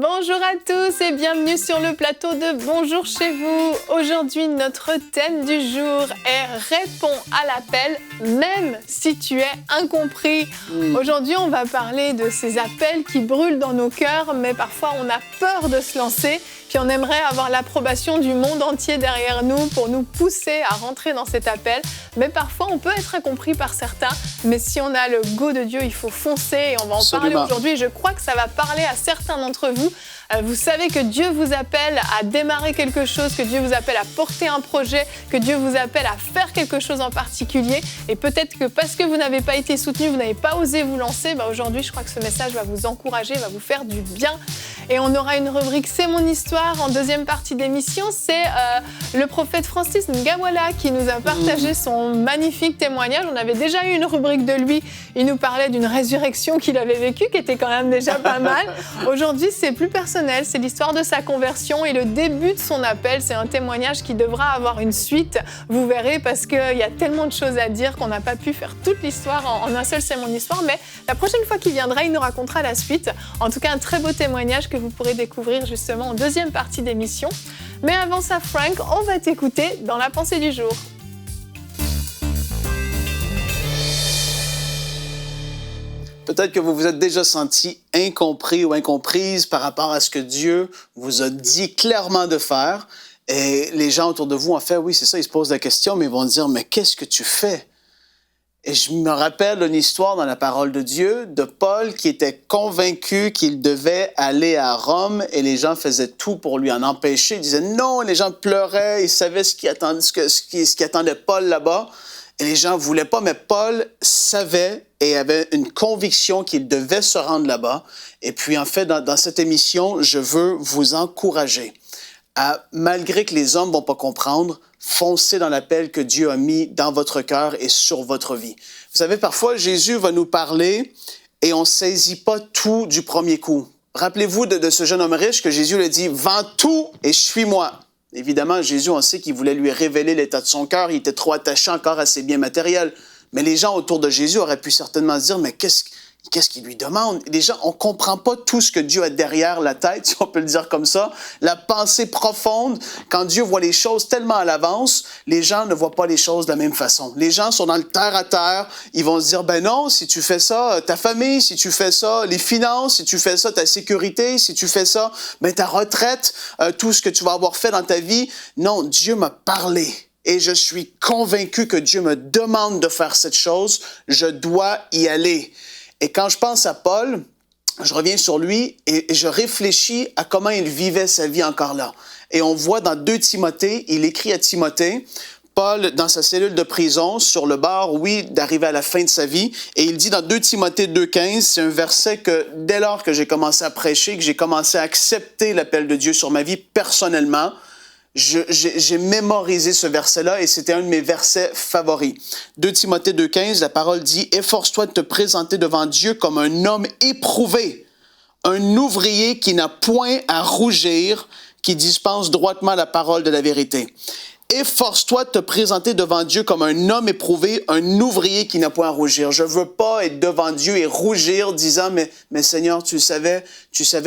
Bonjour à tous et bienvenue sur le plateau de Bonjour chez vous. Aujourd'hui, notre thème du jour est Réponds à l'appel, même si tu es incompris. Aujourd'hui, on va parler de ces appels qui brûlent dans nos cœurs, mais parfois on a peur de se lancer. Puis on aimerait avoir l'approbation du monde entier derrière nous pour nous pousser à rentrer dans cet appel. Mais parfois, on peut être incompris par certains. Mais si on a le go de Dieu, il faut foncer. Et on va en parler aujourd'hui. Et je crois que ça va parler à certains d'entre vous. Vous savez que Dieu vous appelle à démarrer quelque chose, que Dieu vous appelle à porter un projet, que Dieu vous appelle à faire quelque chose en particulier. Et peut-être que parce que vous n'avez pas été soutenu, vous n'avez pas osé vous lancer, aujourd'hui, je crois que ce message va vous encourager, va vous faire du bien. Et on aura une rubrique « C'est mon histoire » en deuxième partie d'émission. C'est le prophète Francis Ngawala qui nous a partagé son magnifique témoignage. On avait déjà eu une rubrique de lui. Il nous parlait d'une résurrection qu'il avait vécue, qui était quand même déjà pas mal. Aujourd'hui, c'est plus personnel. C'est l'histoire de sa conversion et le début de son appel. C'est un témoignage qui devra avoir une suite. Vous verrez, parce qu'il y a tellement de choses à dire qu'on n'a pas pu faire toute l'histoire en un seul « C'est mon histoire ». Mais la prochaine fois qu'il viendra, il nous racontera la suite. En tout cas, un très beau témoignage que vous pourrez découvrir justement en deuxième partie d'émission. Mais avant ça, Frank, on va t'écouter dans la pensée du jour. Peut-être que vous vous êtes déjà senti incompris ou incomprise par rapport à ce que Dieu vous a dit clairement de faire. Et les gens autour de vous, en fait, oui, c'est ça, ils se posent la question, mais ils vont dire, mais qu'est-ce que tu fais? Et je me rappelle d'une histoire dans la parole de Dieu de Paul qui était convaincu qu'il devait aller à Rome et les gens faisaient tout pour lui en empêcher. Ils disaient non, les gens pleuraient, ils savaient ce qui attendait Paul là-bas. Et les gens ne voulaient pas, mais Paul savait et avait une conviction qu'il devait se rendre là-bas. Et puis en fait, dans cette émission, je veux vous encourager à, malgré que les hommes ne vont pas comprendre, foncez dans l'appel que Dieu a mis dans votre cœur et sur votre vie. Vous savez, parfois, Jésus va nous parler et on ne saisit pas tout du premier coup. Rappelez-vous de ce jeune homme riche que Jésus lui a dit « Vends tout et suis-moi ». Évidemment, Jésus, on sait qu'il voulait lui révéler l'état de son cœur. Il était trop attaché encore à ses biens matériels. Mais les gens autour de Jésus auraient pu certainement se dire « Mais qu'est-ce qu'il lui demande? » Les gens, on ne comprend pas tout ce que Dieu a derrière la tête, si on peut le dire comme ça. La pensée profonde, quand Dieu voit les choses tellement à l'avance, les gens ne voient pas les choses de la même façon. Les gens sont dans le terre-à-terre. Ils vont se dire, ben non, si tu fais ça, ta famille, si tu fais ça, les finances, si tu fais ça, ta sécurité, si tu fais ça, ben ta retraite, tout ce que tu vas avoir fait dans ta vie. Non, Dieu m'a parlé. Et je suis convaincu que Dieu me demande de faire cette chose. Je dois y aller. Et quand je pense à Paul, je reviens sur lui et je réfléchis à comment il vivait sa vie encore là. Et on voit dans 2 Timothée, il écrit à Timothée, Paul, dans sa cellule de prison, sur le bord, oui, d'arriver à la fin de sa vie, et il dit dans 2 Timothée 2,15, c'est un verset que dès lors que j'ai commencé à prêcher, que j'ai commencé à accepter l'appel de Dieu sur ma vie personnellement, j'ai mémorisé ce verset-là et c'était un de mes versets favoris. 2 Timothée 2,15, la parole dit « Efforce-toi de te présenter devant Dieu comme un homme éprouvé, un ouvrier qui n'a point à rougir, qui dispense droitement la parole de la vérité. » Efforce-toi de te présenter devant Dieu comme un homme éprouvé, un ouvrier qui n'a point à rougir. Je veux pas être devant Dieu et rougir disant, mais Seigneur, tu savais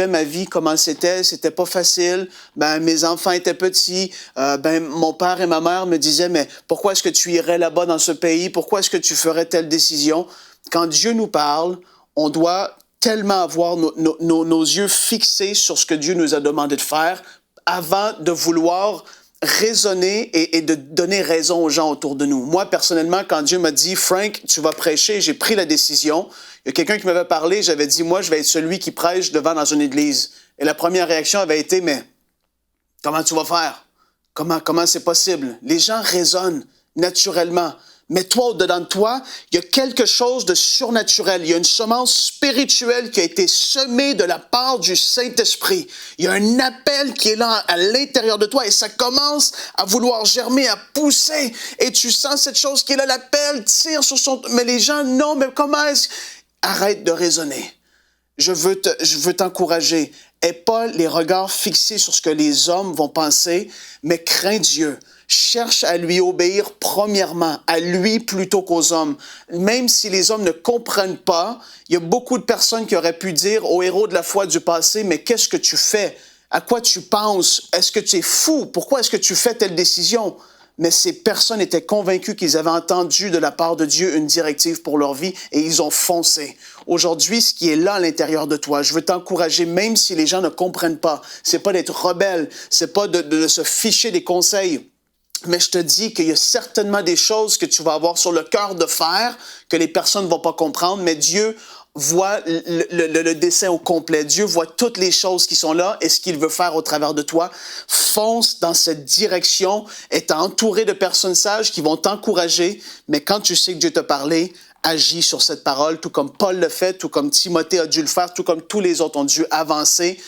ma vie, comment c'était pas facile, mes enfants étaient petits, mon père et ma mère me disaient, mais pourquoi est-ce que tu irais là-bas dans ce pays? Pourquoi est-ce que tu ferais telle décision? Quand Dieu nous parle, on doit tellement avoir nos yeux fixés sur ce que Dieu nous a demandé de faire avant de vouloir raisonner et de donner raison aux gens autour de nous. Moi, personnellement, quand Dieu m'a dit « Frank, tu vas prêcher », j'ai pris la décision. Il y a quelqu'un qui m'avait parlé, j'avais dit « Moi, je vais être celui qui prêche devant dans une église ». Et la première réaction avait été « Mais comment tu vas faire? Comment c'est possible? » Les gens raisonnent naturellement. Mais toi, au-dedans de toi, il y a quelque chose de surnaturel. Il y a une semence spirituelle qui a été semée de la part du Saint-Esprit. Il y a un appel qui est là à l'intérieur de toi et ça commence à vouloir germer, à pousser. Et tu sens cette chose qui est là, l'appel tire sur son... Mais les gens, non, mais comment est-ce... Arrête de raisonner. Je veux t'encourager. Aie pas les regards fixés sur ce que les hommes vont penser, mais crains Dieu. cherche à lui obéir premièrement, à lui plutôt qu'aux hommes. Même si les hommes ne comprennent pas, il y a beaucoup de personnes qui auraient pu dire aux héros de la foi du passé, mais qu'est-ce que tu fais? À quoi tu penses? Est-ce que tu es fou? Pourquoi est-ce que tu fais telle décision? Mais ces personnes étaient convaincues qu'ils avaient entendu de la part de Dieu une directive pour leur vie et ils ont foncé. Aujourd'hui, ce qui est là à l'intérieur de toi, je veux t'encourager, même si les gens ne comprennent pas. C'est pas d'être rebelle, c'est pas de se ficher des conseils. Mais je te dis qu'il y a certainement des choses que tu vas avoir sur le cœur de faire que les personnes ne vont pas comprendre, mais Dieu voit le dessin au complet. Dieu voit toutes les choses qui sont là et ce qu'il veut faire au travers de toi. Fonce dans cette direction et t'es entouré de personnes sages qui vont t'encourager, mais quand tu sais que Dieu t'a parlé, agis sur cette parole, tout comme Paul le fait, tout comme Timothée a dû le faire, tout comme tous les autres ont dû avancer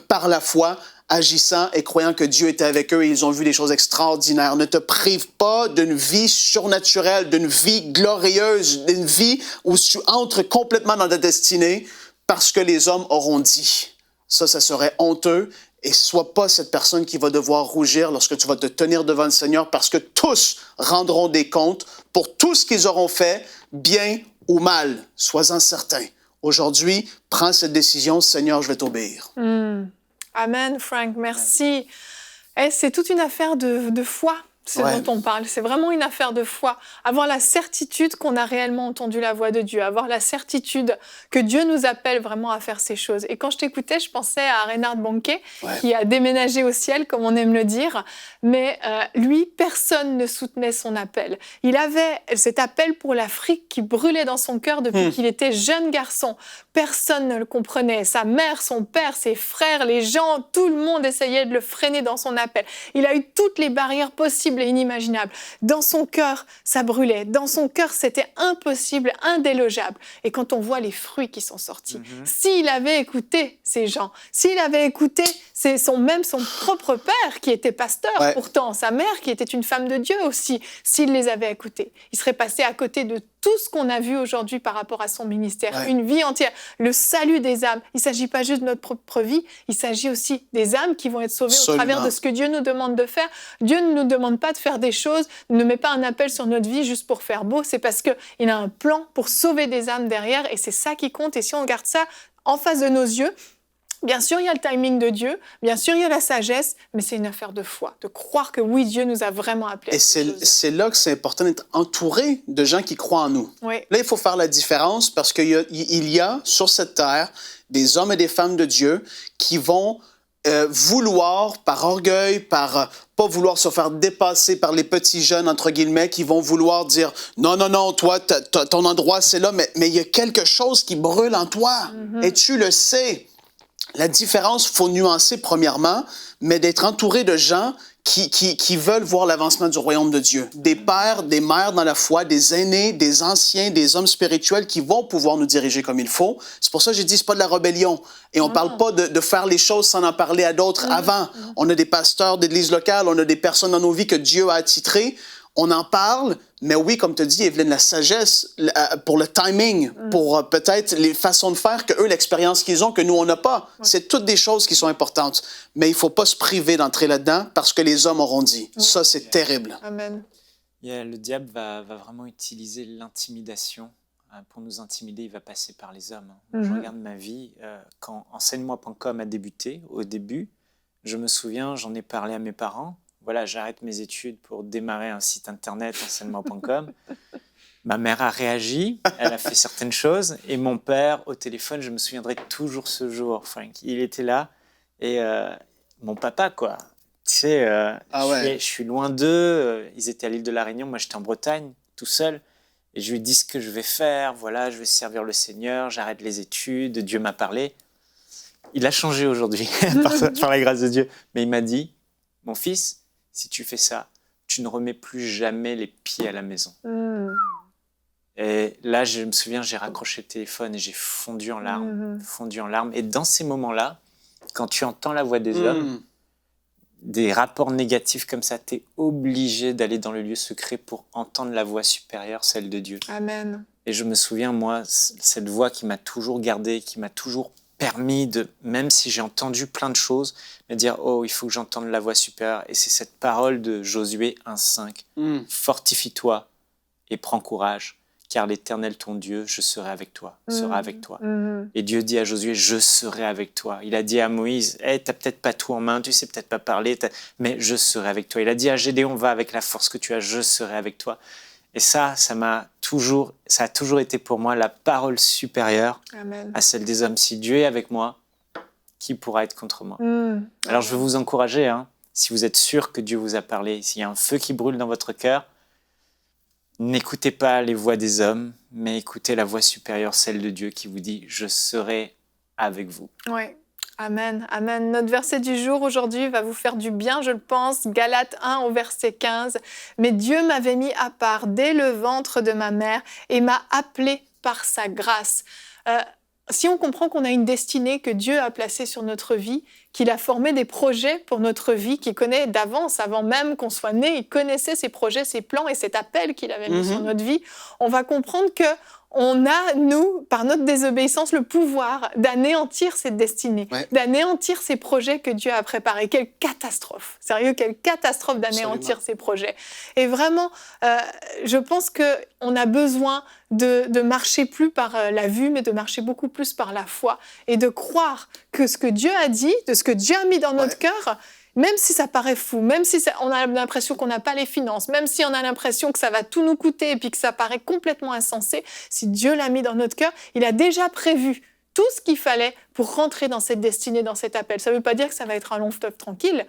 par la foi, agissant et croyant que Dieu était avec eux et ils ont vu des choses extraordinaires. Ne te prive pas d'une vie surnaturelle, d'une vie glorieuse, d'une vie où tu entres complètement dans ta destinée parce que les hommes auront dit. Ça serait honteux. Et sois pas cette personne qui va devoir rougir lorsque tu vas te tenir devant le Seigneur parce que tous rendront des comptes pour tout ce qu'ils auront fait, bien ou mal. Sois-en certain. Aujourd'hui, prends cette décision. Seigneur, je vais t'obéir. Amen, Frank, merci. C'est toute une affaire de foi, dont on parle. C'est vraiment une affaire de foi. Avoir la certitude qu'on a réellement entendu la voix de Dieu. Avoir la certitude que Dieu nous appelle vraiment à faire ces choses. Et quand je t'écoutais, je pensais à Reinhard Bonnke, qui a déménagé au ciel, comme on aime le dire. Mais lui, personne ne soutenait son appel. Il avait cet appel pour l'Afrique qui brûlait dans son cœur depuis qu'il était jeune garçon. Personne ne le comprenait. Sa mère, son père, ses frères, les gens, tout le monde essayait de le freiner dans son appel. Il a eu toutes les barrières possibles et inimaginables. Dans son cœur, ça brûlait. Dans son cœur, c'était impossible, indélogeable. Et quand on voit les fruits qui sont sortis, s'il avait écouté ces gens, s'il avait écouté son propre père qui était pasteur, pourtant, sa mère qui était une femme de Dieu aussi, s'il les avait écoutés, il serait passé à côté de tout ce qu'on a vu aujourd'hui par rapport à son ministère, une vie entière, le salut des âmes. Il ne s'agit pas juste de notre propre vie, il s'agit aussi des âmes qui vont être sauvées au travers de ce que Dieu nous demande de faire. Dieu ne nous demande pas de faire des choses, ne met pas un appel sur notre vie juste pour faire beau, c'est parce qu'il a un plan pour sauver des âmes derrière et c'est ça qui compte. Et si on garde ça en face de nos yeux, bien sûr, il y a le timing de Dieu, bien sûr, il y a la sagesse, mais c'est une affaire de foi, de croire que oui, Dieu nous a vraiment appelés. Et c'est là que c'est important d'être entouré de gens qui croient en nous. Oui. Là, il faut faire la différence parce qu'il y a sur cette terre des hommes et des femmes de Dieu qui vont vouloir, par orgueil, pas vouloir se faire dépasser par les petits jeunes, entre guillemets, qui vont vouloir dire « Non, non, non, toi, ton endroit, c'est là, mais il y a quelque chose qui brûle en toi et tu le sais. » La différence, il faut nuancer premièrement, mais d'être entouré de gens qui veulent voir l'avancement du royaume de Dieu. Des pères, des mères dans la foi, des aînés, des anciens, des hommes spirituels qui vont pouvoir nous diriger comme il faut. C'est pour ça que j'ai dit, c'est pas de la rébellion. Et on parle pas de faire les choses sans en parler à d'autres avant. On a des pasteurs d'églises locales, on a des personnes dans nos vies que Dieu a attitrées. On en parle, mais oui, comme tu dis, Evelyne, la sagesse pour le timing, pour peut-être les façons de faire que eux, l'expérience qu'ils ont, que nous, on n'a pas. C'est toutes des choses qui sont importantes. Mais il ne faut pas se priver d'entrer là-dedans parce que les hommes auront dit. Ça, c'est terrible. Amen. Le diable va vraiment utiliser l'intimidation. Pour nous intimider, il va passer par les hommes. Je regarde ma vie. Quand enseigne-moi.com a débuté, au début, je me souviens, j'en ai parlé à mes parents. Voilà, j'arrête mes études pour démarrer un site internet, enseignement.com. Ma mère a réagi, elle a fait certaines choses. Et mon père, au téléphone, je me souviendrai toujours ce jour, Frank. Il était là. Et mon papa, quoi. Tu sais, je suis loin d'eux. Ils étaient à l'île de la Réunion. Moi, j'étais en Bretagne, tout seul. Et je lui ai dit ce que je vais faire. Voilà, je vais servir le Seigneur. J'arrête les études. Dieu m'a parlé. Il a changé aujourd'hui, par la grâce de Dieu. Mais il m'a dit, mon fils, si tu fais ça, tu ne remets plus jamais les pieds à la maison. Et là, je me souviens, j'ai raccroché le téléphone et j'ai fondu en larmes, Et dans ces moments-là, quand tu entends la voix des hommes, des rapports négatifs comme ça, tu es obligé d'aller dans le lieu secret pour entendre la voix supérieure, celle de Dieu. Amen. Et je me souviens, moi, cette voix qui m'a toujours gardé, qui m'a toujours permis de, même si j'ai entendu plein de choses, me dire « Oh, il faut que j'entende la voix supérieure ». Et c'est cette parole de Josué 1,5. « Fortifie-toi et prends courage, car l'Éternel, ton Dieu, je serai avec toi, sera avec toi. » Et Dieu dit à Josué « Je serai avec toi ». Il a dit à Moïse « Hey, t'as peut-être pas tout en main, tu sais peut-être pas parler, mais je serai avec toi. » Il a dit à Gédéon « Va avec la force que tu as, je serai avec toi. » Et ça a toujours été pour moi la parole supérieure Amen. à celle des hommes. Si Dieu est avec moi, qui pourra être contre moi? Alors je veux vous encourager, si vous êtes sûr que Dieu vous a parlé, s'il y a un feu qui brûle dans votre cœur, n'écoutez pas les voix des hommes, mais écoutez la voix supérieure, celle de Dieu qui vous dit « Je serai avec vous ». Oui. Amen, amen. Notre verset du jour aujourd'hui va vous faire du bien, je le pense. Galates 1 au verset 15. « Mais Dieu m'avait mis à part dès le ventre de ma mère et m'a appelé par sa grâce. » Si on comprend qu'on a une destinée que Dieu a placée sur notre vie, qu'il a formé des projets pour notre vie, qu'il connaît d'avance, avant même qu'on soit né, il connaissait ses projets, ses plans et cet appel qu'il avait mis sur notre vie, on va comprendre que on a, nous, par notre désobéissance, le pouvoir d'anéantir cette destinée, d'anéantir ces projets que Dieu a préparés. Quelle catastrophe! Sérieux, quelle catastrophe d'anéantir ces projets. Et vraiment, je pense qu'on a besoin de marcher plus par la vue, mais de marcher beaucoup plus par la foi et de croire que ce que Dieu a dit, de ce que Dieu a mis dans notre cœur, même si ça paraît fou, même si on a l'impression qu'on n'a pas les finances, même si on a l'impression que ça va tout nous coûter et puis que ça paraît complètement insensé, si Dieu l'a mis dans notre cœur, il a déjà prévu tout ce qu'il fallait pour rentrer dans cette destinée, dans cet appel. Ça ne veut pas dire que ça va être un long fleuve tranquille.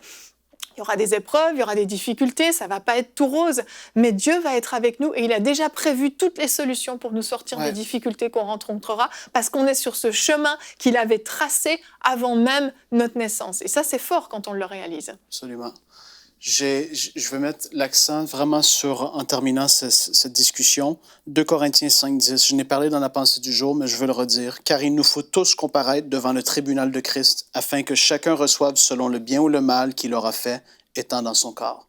Il y aura des épreuves, il y aura des difficultés, ça ne va pas être tout rose, mais Dieu va être avec nous et il a déjà prévu toutes les solutions pour nous sortir des difficultés qu'on rencontrera parce qu'on est sur ce chemin qu'il avait tracé avant même notre naissance. Et ça, c'est fort quand on le réalise. Absolument. Je veux mettre l'accent vraiment sur, en terminant cette discussion, 2 Corinthiens 5,10. Je n'ai parlé dans la pensée du jour, mais je veux le redire. « Car il nous faut tous comparaître devant le tribunal de Christ, afin que chacun reçoive selon le bien ou le mal qu'il aura fait, étant dans son corps. »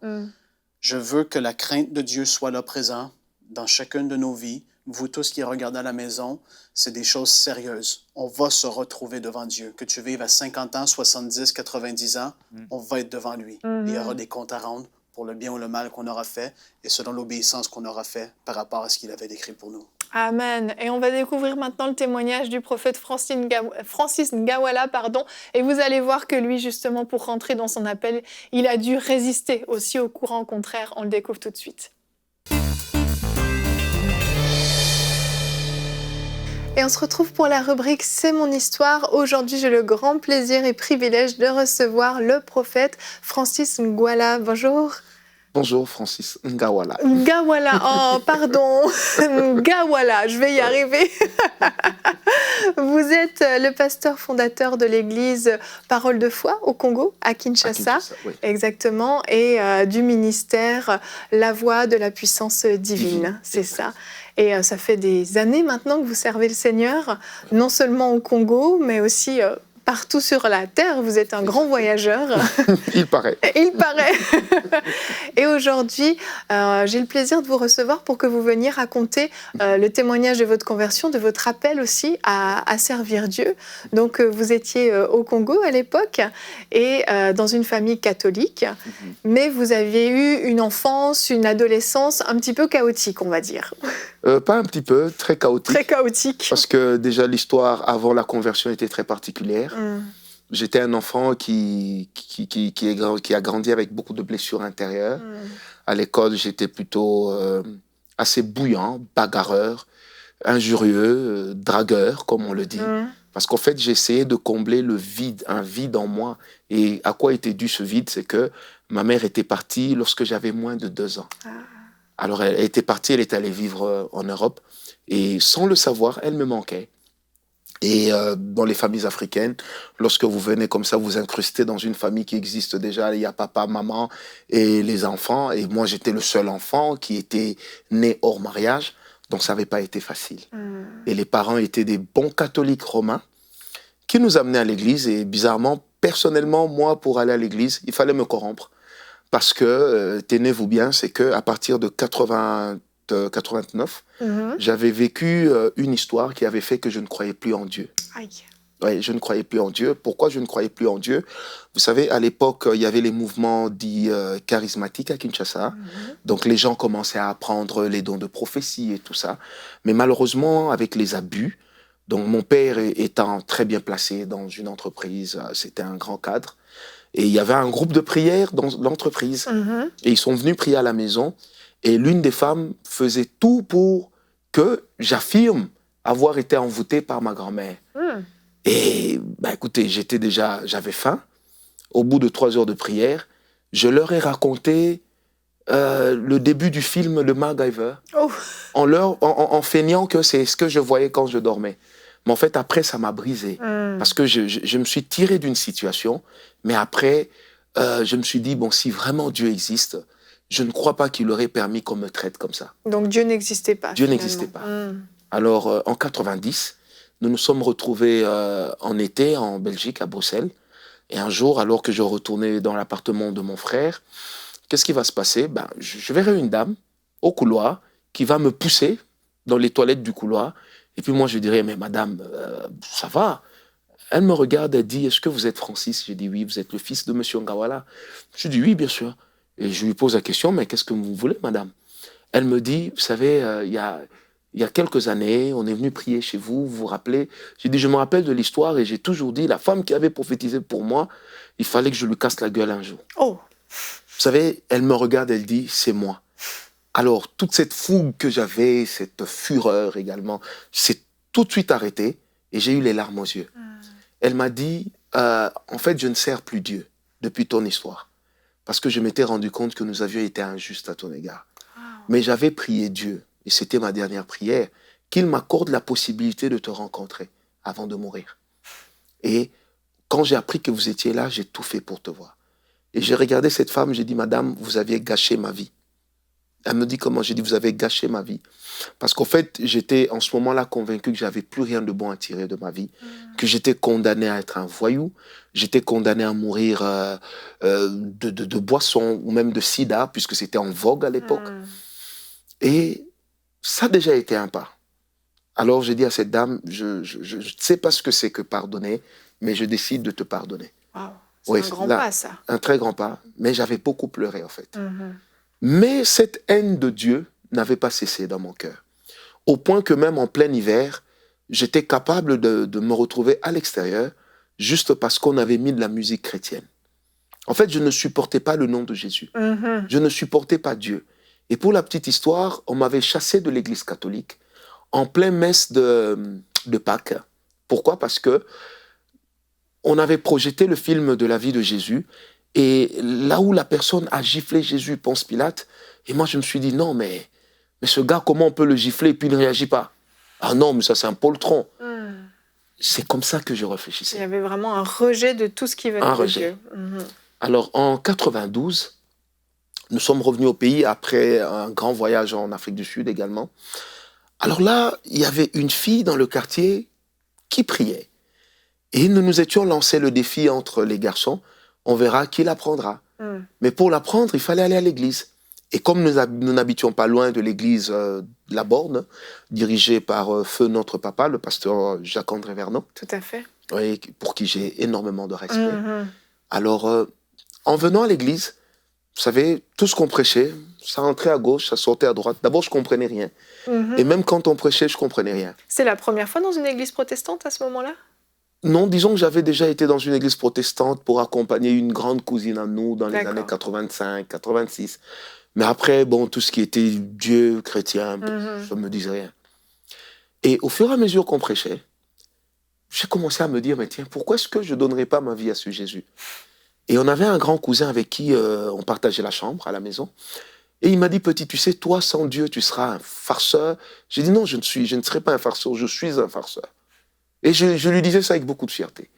Je veux que la crainte de Dieu soit là présent dans chacune de nos vies. Vous tous qui regardez à la maison, c'est des choses sérieuses. On va se retrouver devant Dieu. Que tu vives à 50 ans, 70, 90 ans, on va être devant lui. Il y aura des comptes à rendre pour le bien ou le mal qu'on aura fait et selon l'obéissance qu'on aura fait par rapport à ce qu'il avait décrit pour nous. Amen. Et on va découvrir maintenant le témoignage du prophète Francis Ngawala, et vous allez voir que lui, justement, pour rentrer dans son appel, il a dû résister aussi au courant contraire. On le découvre tout de suite. Et on se retrouve pour la rubrique « C'est mon histoire ». Aujourd'hui, j'ai le grand plaisir et privilège de recevoir le prophète Francis Ngawala. Bonjour. Bonjour, Francis Ngawala. Ngawala, oh pardon, Ngawala, je vais y arriver. Vous êtes le pasteur fondateur de l'église Parole de foi au Congo, à Kinshasa, oui. Exactement, et du ministère La Voix de la puissance divine, c'est ça. Et ça fait des années maintenant que vous servez le Seigneur, non seulement au Congo, mais aussi partout sur la terre. Vous êtes un grand voyageur. Il paraît. Il paraît. Et aujourd'hui, j'ai le plaisir de vous recevoir pour que vous veniez raconter le témoignage de votre conversion, de votre appel aussi à servir Dieu. Donc, vous étiez au Congo à l'époque et dans une famille catholique, mais vous aviez eu une enfance, une adolescence un petit peu chaotique, on va dire. Pas un petit peu, très chaotique. Très chaotique. Parce que déjà, l'histoire avant la conversion était très particulière. J'étais un enfant qui a grandi avec beaucoup de blessures intérieures. À l'école, j'étais plutôt assez bouillant, bagarreur, injurieux, dragueur, comme on le dit. Parce qu'en fait, j'essayais de combler le vide, un vide en moi. Et à quoi était dû ce vide? C'est que ma mère était partie lorsque j'avais moins de 2 ans. Alors, elle était partie, elle est allée vivre en Europe. Et sans le savoir, elle me manquait. Et dans les familles africaines, lorsque vous venez comme ça, vous incrustez dans une famille qui existe déjà, il y a papa, maman et les enfants. Et moi, j'étais le seul enfant qui était né hors mariage, donc ça n'avait pas été facile. Et les parents étaient des bons catholiques romains qui nous amenaient à l'église. Et bizarrement, personnellement, moi, pour aller à l'église, il fallait me corrompre. Parce que, tenez-vous bien, c'est qu'à partir de 89, j'avais vécu une histoire qui avait fait que je ne croyais plus en Dieu. Aïe. Oui, je ne croyais plus en Dieu. Pourquoi je ne croyais plus en Dieu? Vous savez, à l'époque, il y avait les mouvements dits charismatiques à Kinshasa. Donc, les gens commençaient à apprendre les dons de prophétie et tout ça. Mais malheureusement, avec les abus, donc mon père étant très bien placé dans une entreprise, c'était un grand cadre. Et il y avait un groupe de prière dans l'entreprise. Et ils sont venus prier à la maison. Et l'une des femmes faisait tout pour que j'affirme avoir été envoûté par ma grand-mère. Et écoutez, j'avais faim. Au bout de 3 heures de prière, je leur ai raconté le début du film de MacGyver, en feignant que c'est ce que je voyais quand je dormais. Mais en fait, après, ça m'a brisé. Parce que je me suis tiré d'une situation, mais après, je me suis dit, bon, si vraiment Dieu existe, je ne crois pas qu'il aurait permis qu'on me traite comme ça. Donc Dieu n'existait pas. Dieu n'existait pas. Alors, en 90, nous nous sommes retrouvés en été en Belgique, à Bruxelles. Et un jour, alors que je retournais dans l'appartement de mon frère, qu'est-ce qui va se passer? Je verrai une dame au couloir qui va me pousser dans les toilettes du couloir. Et puis moi, je dirais, mais madame, ça va. Elle me regarde, elle dit, est-ce que vous êtes Francis? Je dis, oui, vous êtes le fils de monsieur Ngawala. Je dis, oui, bien sûr. Et je lui pose la question, mais qu'est-ce que vous voulez, madame? Elle me dit, vous savez, il y a quelques années, on est venu prier chez vous, vous vous rappelez? J'ai dit, je me rappelle de l'histoire et j'ai toujours dit, la femme qui avait prophétisé pour moi, il fallait que je lui casse la gueule un jour. Oh. Vous savez, elle me regarde, elle dit, c'est moi. Alors, toute cette fougue que j'avais, cette fureur également, s'est tout de suite arrêtée et j'ai eu les larmes aux yeux. Elle m'a dit, en fait, je ne sers plus Dieu depuis ton histoire parce que je m'étais rendu compte que nous avions été injustes à ton égard. Mais j'avais prié Dieu, et c'était ma dernière prière, qu'il m'accorde la possibilité de te rencontrer avant de mourir. Et quand j'ai appris que vous étiez là, j'ai tout fait pour te voir. Et j'ai regardé cette femme, j'ai dit, madame, vous aviez gâché ma vie. Elle me dit comment? J'ai dit, vous avez gâché ma vie. Parce qu'en fait, j'étais en ce moment-là convaincu que j'avais plus rien de bon à tirer de ma vie, que j'étais condamné à être un voyou, j'étais condamné à mourir de boisson ou même de sida, puisque c'était en vogue à l'époque. Et ça a déjà été un pas. Alors j'ai dit à cette dame, je ne sais pas ce que c'est que pardonner, mais je décide de te pardonner. Wow. C'est un grand pas, ça. Un très grand pas, mais j'avais beaucoup pleuré en fait. Mais cette haine de Dieu n'avait pas cessé dans mon cœur. Au point que même en plein hiver, j'étais capable de me retrouver à l'extérieur juste parce qu'on avait mis de la musique chrétienne. En fait, je ne supportais pas le nom de Jésus. Je ne supportais pas Dieu. Et pour la petite histoire, on m'avait chassé de l'église catholique en pleine messe de Pâques. Pourquoi? Parce que on avait projeté le film de la vie de Jésus. Et là où la personne a giflé Jésus, Ponce Pilate, et moi je me suis dit, non, mais ce gars, comment on peut le gifler et puis il ne réagit pas? Ah non, mais ça c'est un poltron. C'est comme ça que je réfléchissais. Il y avait vraiment un rejet de tout ce qui venait de Dieu. Alors en 92, nous sommes revenus au pays après un grand voyage en Afrique du Sud également. Alors là, il y avait une fille dans le quartier qui priait. Et nous nous étions lancé le défi entre les garçons. On verra qui l'apprendra. Mais pour l'apprendre, il fallait aller à l'église. Et comme nous n'habitions pas loin de l'église de la Borne, dirigée par feu notre papa, le pasteur Jacques-André Vernon. Tout à fait. Oui, pour qui j'ai énormément de respect. Alors, en venant à l'église, vous savez, tout ce qu'on prêchait, ça rentrait à gauche, ça sortait à droite. D'abord, je ne comprenais rien. Et même quand on prêchait, je ne comprenais rien. C'est la première fois dans une église protestante à ce moment-là? Non, disons que j'avais déjà été dans une église protestante pour accompagner une grande cousine à nous dans les années 85, 86. Mais après, bon, tout ce qui était Dieu, chrétien, je ne me disais rien. Et au fur et à mesure qu'on prêchait, j'ai commencé à me dire, mais tiens, pourquoi est-ce que je ne donnerais pas ma vie à ce Jésus? Et on avait un grand cousin avec qui on partageait la chambre à la maison. Et il m'a dit, petit, tu sais, toi, sans Dieu, tu seras un farceur. J'ai dit, non, je ne serai pas un farceur, je suis un farceur. Et je lui disais ça avec beaucoup de fierté.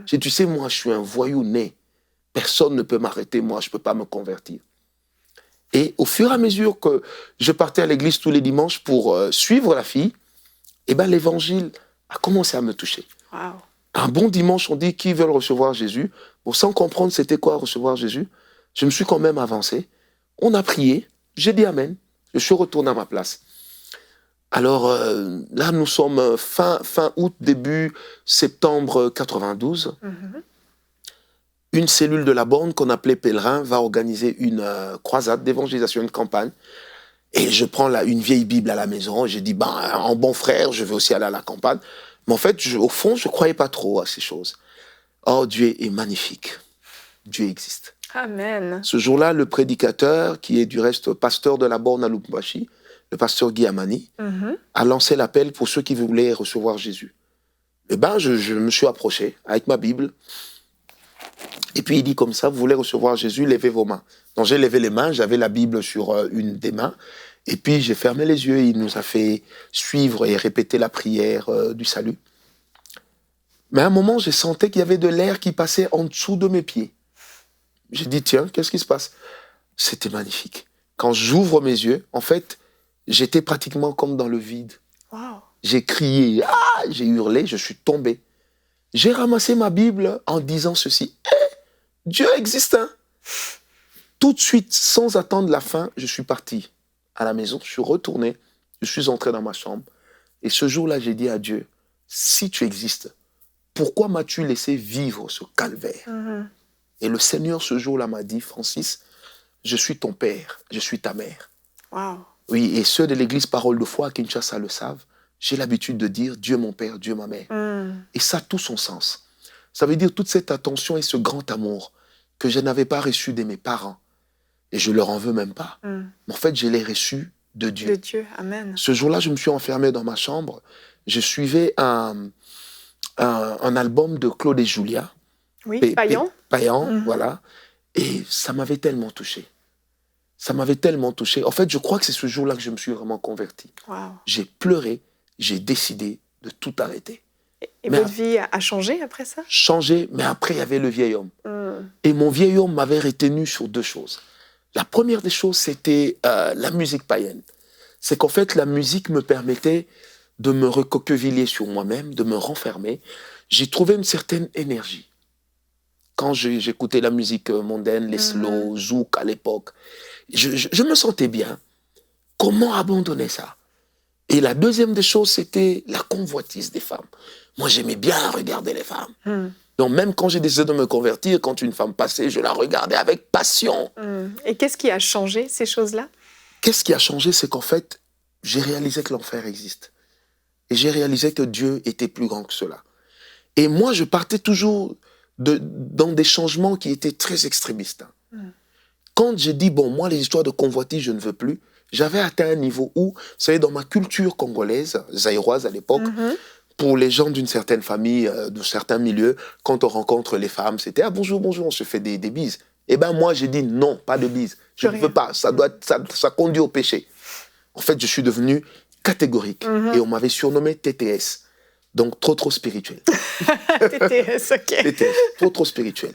J'ai dit, tu sais, moi, je suis un voyou né. Personne ne peut m'arrêter, moi, je ne peux pas me convertir. Et au fur et à mesure que je partais à l'église tous les dimanches pour suivre la fille, eh ben, l'évangile a commencé à me toucher. Wow. Un bon dimanche, on dit, qui veulent recevoir Jésus? Bon, sans comprendre c'était quoi recevoir Jésus, je me suis quand même avancé. On a prié, j'ai dit Amen. Je suis retourné à ma place. Alors là, nous sommes fin août, début septembre 92. Une cellule de la borne qu'on appelait Pèlerin va organiser une croisade d'évangélisation, une campagne. Et je prends une vieille Bible à la maison. J'ai dit, en bon frère, je vais aussi aller à la campagne. Mais en fait, au fond, je ne croyais pas trop à ces choses. Oh, Dieu est magnifique. Dieu existe. Amen. Ce jour-là, le prédicateur, qui est du reste pasteur de la borne à Lubumbashi, le pasteur Guy Amani, a lancé l'appel pour ceux qui voulaient recevoir Jésus. Eh bien, je me suis approché avec ma Bible. Et puis, il dit comme ça, vous voulez recevoir Jésus, levez vos mains. Donc, j'ai levé les mains, j'avais la Bible sur une des mains. Et puis, j'ai fermé les yeux. Il nous a fait suivre et répéter la prière du salut. Mais à un moment, j'ai senti qu'il y avait de l'air qui passait en dessous de mes pieds. J'ai dit, tiens, qu'est-ce qui se passe? C'était magnifique. Quand j'ouvre mes yeux, en fait, j'étais pratiquement comme dans le vide. Wow. J'ai crié, j'ai hurlé, je suis tombé. J'ai ramassé ma Bible en disant ceci. Dieu existe, hein? Tout de suite, sans attendre la fin, je suis parti à la maison, je suis retourné, je suis entré dans ma chambre. Et ce jour-là, j'ai dit à Dieu, si tu existes, pourquoi m'as-tu laissé vivre ce calvaire? Et le Seigneur, ce jour-là, m'a dit, Francis, je suis ton père, je suis ta mère. Wow. Oui, et ceux de l'église Parole de foi à Kinshasa le savent. J'ai l'habitude de dire Dieu mon père, Dieu ma mère. Et ça a tout son sens. Ça veut dire toute cette attention et ce grand amour que je n'avais pas reçu de mes parents. Et je ne leur en veux même pas. Mais en fait, je l'ai reçu de Dieu. De Dieu, amen. Ce jour-là, je me suis enfermé dans ma chambre. Je suivais un album de Claude et Julia. Oui, Payan. Payan, voilà. Et ça m'avait tellement touché. Ça m'avait tellement touché. En fait, je crois que c'est ce jour-là que je me suis vraiment converti. Wow. J'ai pleuré, j'ai décidé de tout arrêter. Et votre vie a changé après ça? Changé, mais après, il y avait le vieil homme. Et mon vieil homme m'avait retenu sur deux choses. La première des choses, c'était la musique païenne. C'est qu'en fait, la musique me permettait de me recoqueviller sur moi-même, de me renfermer. J'ai trouvé une certaine énergie. Quand j'écoutais la musique mondaine, les slow, zouk à l'époque, je me sentais bien. Comment abandonner ça? Et la deuxième des choses, c'était la convoitise des femmes. Moi, j'aimais bien regarder les femmes. Donc, même quand j'ai décidé de me convertir, quand une femme passait, je la regardais avec passion. Et qu'est-ce qui a changé, ces choses-là? Qu'est-ce qui a changé? C'est qu'en fait, j'ai réalisé que l'enfer existe. Et j'ai réalisé que Dieu était plus grand que cela. Et moi, je partais toujours dans des changements qui étaient très extrémistes. Quand j'ai dit, bon, moi, les histoires de convoitise, je ne veux plus, j'avais atteint un niveau où, vous savez, dans ma culture congolaise, zaïroise à l'époque, pour les gens d'une certaine famille, de certains milieux, quand on rencontre les femmes, c'était « Ah, bonjour, bonjour », on se fait des bises. Eh bien, moi, j'ai dit « Non, pas de bises. Je ne veux pas. Ça conduit au péché. » En fait, je suis devenu catégorique. Et on m'avait surnommé TTS. Donc, trop spirituel. TTS, ok. TTS, trop spirituel.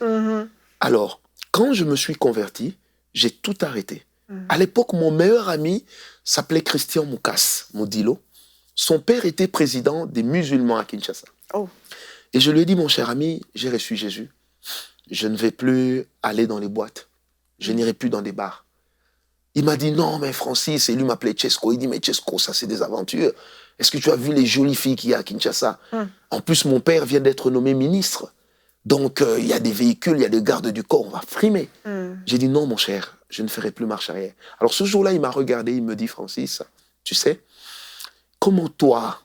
Alors, quand je me suis converti, j'ai tout arrêté. À l'époque, mon meilleur ami s'appelait Christian Moukas Modilo. Son père était président des musulmans à Kinshasa. Et je lui ai dit, mon cher ami, j'ai reçu Jésus. Je ne vais plus aller dans les boîtes. Je n'irai plus dans des bars. Il m'a dit, non, mais Francis, et lui m'appelait Chesco. Il dit, mais Chesco, ça c'est des aventures. Est-ce que tu as vu les jolies filles qu'il y a à Kinshasa? En plus, mon père vient d'être nommé ministre. Donc, il y a des véhicules, il y a des gardes du corps, on va frimer. J'ai dit, non, mon cher, je ne ferai plus marche arrière. Alors, ce jour-là, il m'a regardé, il me dit, Francis, tu sais, comment toi,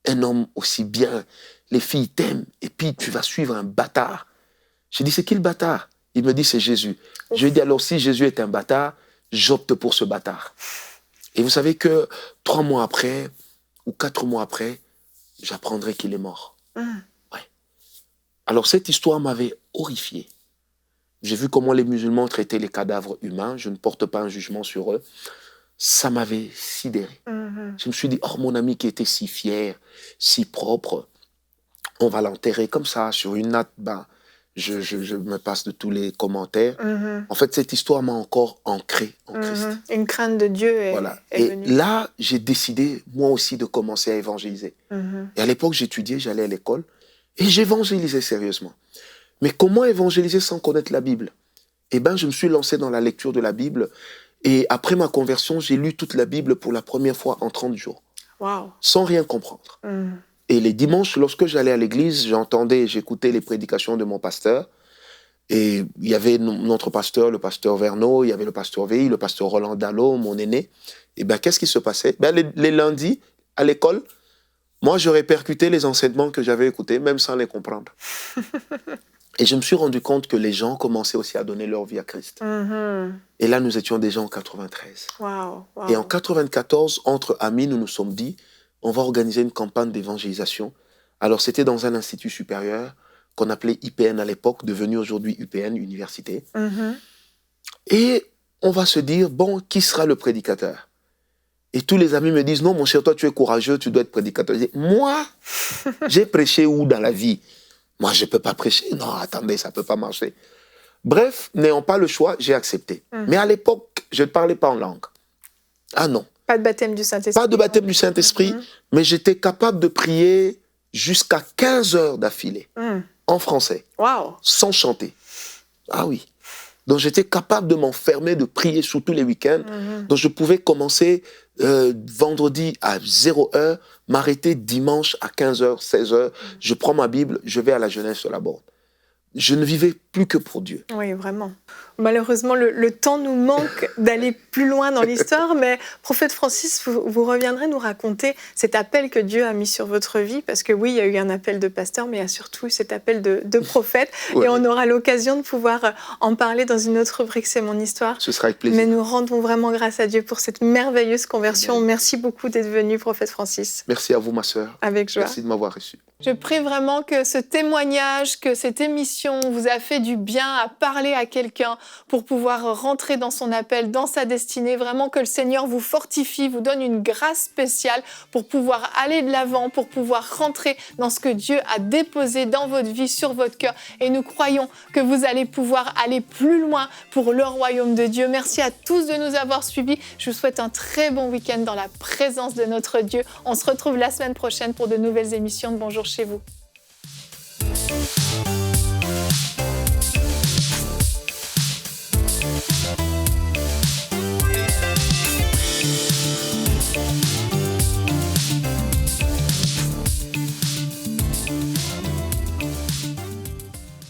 un homme aussi bien, les filles t'aiment, et puis tu vas suivre un bâtard? J'ai dit, c'est qui le bâtard? Il me dit, c'est Jésus. Je lui ai dit, alors si Jésus est un bâtard, j'opte pour ce bâtard. Et vous savez que 3 mois après, ou 4 mois après, j'apprendrai qu'il est mort. Ouais. Alors cette histoire m'avait horrifié. J'ai vu comment les musulmans traitaient les cadavres humains. Je ne porte pas un jugement sur eux. Ça m'avait sidéré. Je me suis dit, oh, mon ami qui était si fier, si propre, on va l'enterrer comme ça, sur une natte. Ben, je me passe de tous les commentaires. En fait, cette histoire m'a encore ancré en Christ. Une crainte de Dieu est venue. Et là, j'ai décidé, moi aussi, de commencer à évangéliser. Et à l'époque, j'étudiais, j'allais à l'école, et j'évangélisais sérieusement. Mais comment évangéliser sans connaître la Bible? Eh bien, je me suis lancé dans la lecture de la Bible, et après ma conversion, j'ai lu toute la Bible pour la première fois en 30 jours. Wow. sans rien comprendre. Et les dimanches, lorsque j'allais à l'église, j'écoutais les prédications de mon pasteur. Et il y avait notre pasteur, le pasteur Verneau, il y avait le pasteur Veil, le pasteur Roland Dallot, mon aîné. Et bien, qu'est-ce qui se passait? Les lundis, à l'école, moi, je répercutais les enseignements que j'avais écoutés, même sans les comprendre. Et je me suis rendu compte que les gens commençaient aussi à donner leur vie à Christ. Et là, nous étions déjà en 93. Wow. Et en 94, entre amis, nous nous sommes dit, on va organiser une campagne d'évangélisation. Alors, c'était dans un institut supérieur qu'on appelait IPN à l'époque, devenu aujourd'hui UPN, Université. Et on va se dire, bon, qui sera le prédicateur? Et tous les amis me disent, non, mon cher, toi, tu es courageux, tu dois être prédicateur. Je dis, moi, j'ai prêché où dans la vie? Moi, je ne peux pas prêcher. Non, attendez, ça ne peut pas marcher. Bref, n'ayant pas le choix, j'ai accepté. Mais à l'époque, je ne parlais pas en langue. Ah non. Pas de baptême du Saint-Esprit. Pas de baptême du Saint-Esprit, mais j'étais capable de prier jusqu'à 15 heures d'affilée, en français, sans chanter. Ah oui. Donc j'étais capable de m'enfermer, de prier surtout les week-ends. Donc je pouvais commencer vendredi à 0 heure, m'arrêter dimanche à 15 heures, 16 heures. Je prends ma Bible, je vais à la jeunesse sur la borne. Je ne vivais plus que pour Dieu. Oui, vraiment. Malheureusement, le temps nous manque d'aller plus loin dans l'histoire, mais prophète Francis, vous reviendrez nous raconter cet appel que Dieu a mis sur votre vie, parce que oui, il y a eu un appel de pasteur, mais il y a surtout cet appel de prophète, et on aura l'occasion de pouvoir en parler dans une autre rubrique, c'est mon histoire. Ce sera avec plaisir. Mais nous rendons vraiment grâce à Dieu pour cette merveilleuse conversion. Amen. Merci beaucoup d'être venu, prophète Francis. Merci à vous, ma sœur. Avec joie. Merci de m'avoir reçu. Je prie vraiment que ce témoignage, que cette émission vous a fait du bien à parler à quelqu'un pour pouvoir rentrer dans son appel, dans sa destinée. Vraiment que le Seigneur vous fortifie, vous donne une grâce spéciale pour pouvoir aller de l'avant, pour pouvoir rentrer dans ce que Dieu a déposé dans votre vie, sur votre cœur. Et nous croyons que vous allez pouvoir aller plus loin pour le royaume de Dieu. Merci à tous de nous avoir suivis. Je vous souhaite un très bon week-end dans la présence de notre Dieu. On se retrouve la semaine prochaine pour de nouvelles émissions de Bonjour chez vous.